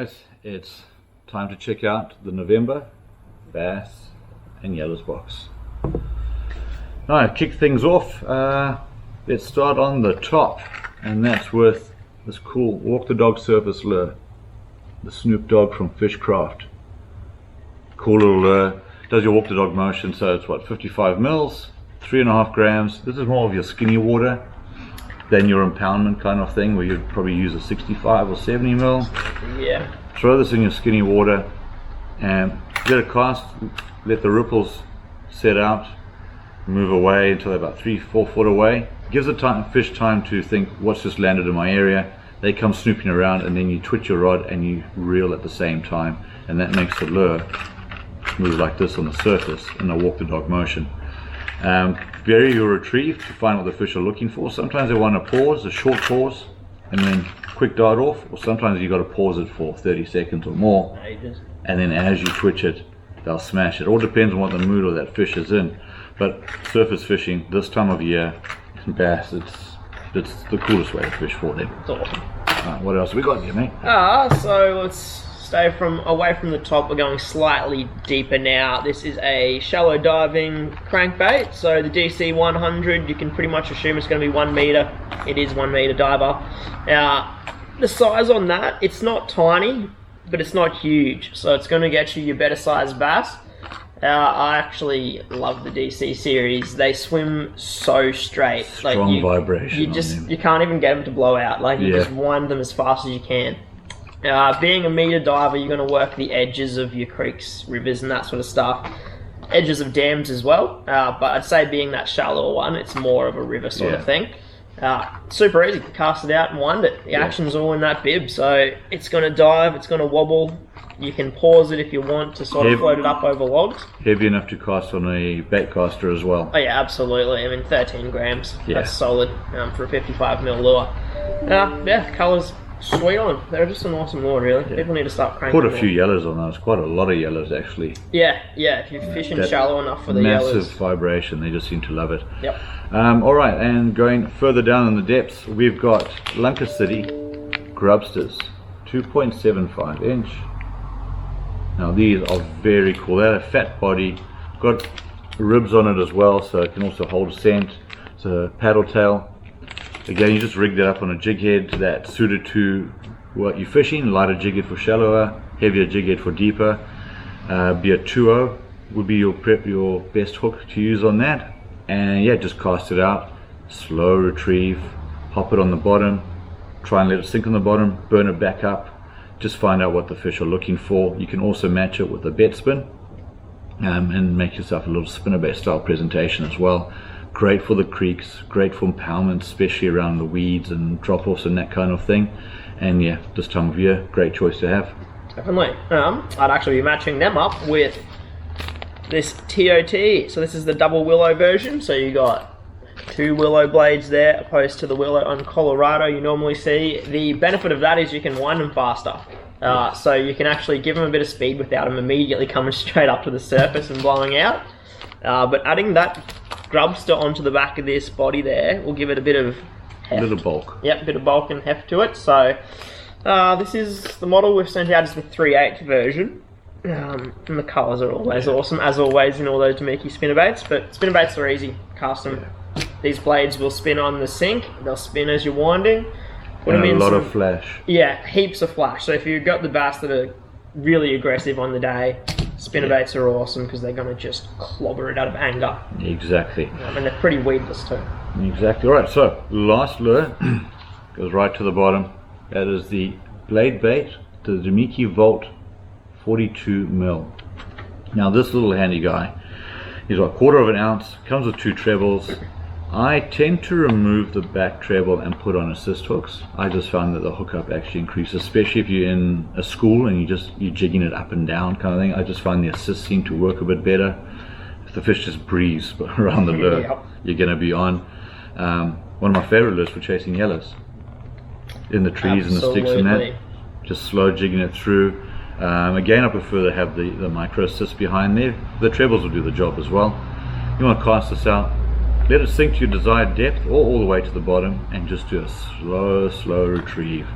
guys, it's time to check out the November bass and yellows box. Alright, kick things off. Let's start on the top, and that's with this cool walk the dog surface lure, the Snoop Dog from Fishcraft. Cool little lure, does your walk the dog motion, so it's what, 55 mils, 3.5 grams. This is more of your skinny water than your impoundment kind of thing, where you'd probably use a 65 or 70 mil. Yeah. Throw this in your skinny water and get a cast, let the ripples set out, move away until they're about 3-4 foot away. Gives the fish time to think, what's just landed in my area. They come snooping around, and then you twitch your rod and you reel at the same time, and that makes the lure move like this on the surface in a walk the dog motion. Vary your retrieve to find what the fish are looking for. Sometimes they want to pause, a short pause, and then quick dart off, or sometimes you got to pause it for 30 seconds or more, and then as you twitch it, they'll smash it. It all depends on what the mood of that fish is in. But surface fishing this time of year, bass, it's the coolest way to fish for them. It's awesome. What else have we got here, mate? So let's stay away from the top. We're going slightly deeper now. This is a shallow diving crankbait. So the DC 100, you can pretty much assume it's going to be 1 meter. It is 1 meter diver. The size on that, it's not tiny, but it's not huge. So it's going to get you your better sized bass. I actually love the DC series. They swim so straight. Strong vibration. You can't even get them to blow out. You just wind them as fast as you can. Being a meter diver, you're going to work the edges of your creeks, rivers, and that sort of stuff. Edges of dams as well. But I'd say being that shallower one, it's more of a river sort of thing. Super easy. Cast it out and wind it. The action's all in that bib, so it's going to dive, it's going to wobble. You can pause it if you want to sort of float it up over logs. Heavy enough to cast on a bait caster as well. Oh yeah, absolutely. I mean, 13 grams. Yeah. That's solid for a 55 mil lure. Yeah, colours sweet on them. They're just an awesome lure, really. Yeah. People need to start cranking. Put a few yellows on those. Quite a lot of yellows, actually. Yeah. If you're fishing shallow enough for the yellows. Massive vibration. They just seem to love it. Yep. All right, and going further down in the depths, we've got Lunker City Grubsters, 2.75 inch. Now these are very cool. They have a fat body, got ribs on it as well, so it can also hold a scent. It's a paddle tail. Again, you just rig that up on a jig head that's suited to what you're fishing. Lighter jig head for shallower, heavier jig head for deeper. Be a 2.0 would be your best hook to use on that. And yeah, just cast it out, slow retrieve, hop it on the bottom, try and let it sink on the bottom, burn it back up. Just find out what the fish are looking for. You can also match it with a bet spin and make yourself a little spinnerbait style presentation as well. Great for the creeks, great for impoundment, especially around the weeds and drop-offs and that kind of thing. And yeah, this time of year, great choice to have. Definitely. I'd actually be matching them up with this TOT. So this is the double willow version. So you got 2 willow blades there, opposed to the willow on Colorado you normally see. The benefit of that is you can wind them faster. So you can actually give them a bit of speed without them immediately coming straight up to the surface and blowing out. But adding that grubster onto the back of this body there will give it a bit of heft. A little bulk. Yep, a bit of bulk and heft to it. So this is the model we've sent out, is the 3/8 version. And the colours are always awesome, as always in all those Damiki spinnerbaits. But spinnerbaits are easy. Cast them. These blades will spin on the sink. They'll spin as you're winding. Put them in a lot of flash. Yeah, heaps of flash. So if you've got the bass that are really aggressive on the day, spinnerbaits are awesome because they're going to just clobber it out of anger. Exactly. And they're pretty weedless too. Exactly. All right, so last lure goes right to the bottom. That is the blade bait, the Damiki Volt 42 mil. Now this little handy guy, he's got 1/4 ounce, comes with 2 trebles. I tend to remove the back treble and put on assist hooks. I just found that the hookup actually increases, especially if you're in a school and you're jigging it up and down kind of thing. I just find the assists seem to work a bit better. If the fish just breeze around the lure, you're going to be on. One of my favorite lures for chasing yellows. In the trees and the sticks and that. Just slow jigging it through. Again, I prefer to have the micro assist behind there. The trebles will do the job as well. You want to cast this out, let it sink to your desired depth or all the way to the bottom, and just do a slow retrieve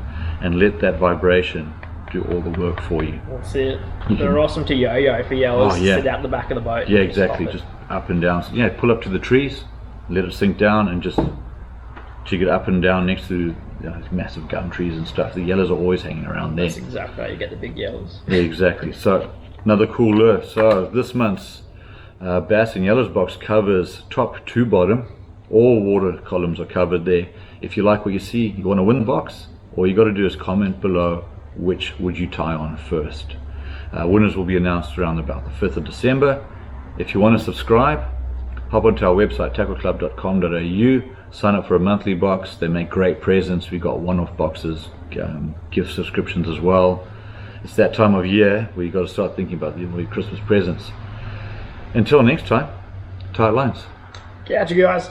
and let that vibration do all the work for you. That's it. They're awesome to yo-yo for yellows. Oh, yeah. Sit out the back of the boat. Yeah, and exactly. stop it. Just up and down. Yeah, pull up to the trees, let it sink down, and just jig it up and down next to massive gum trees and stuff. The yellows are always hanging around there. That's exactly how you get the big yellows. Yeah, exactly. So another cool lure. So this month's Bass and Yellows box covers top to bottom. All water columns are covered there. If you like what you see, you want to win the box, all you got to do is comment below which would you tie on first. Winners will be announced around about the 5th of December. If you want to subscribe, hop onto our website tackleclub.com.au, sign up for a monthly box. They make great presents. We got one-off boxes, gift subscriptions as well. It's that time of year where you got to start thinking about the Christmas presents. Until next time, tight lines. Catch you guys.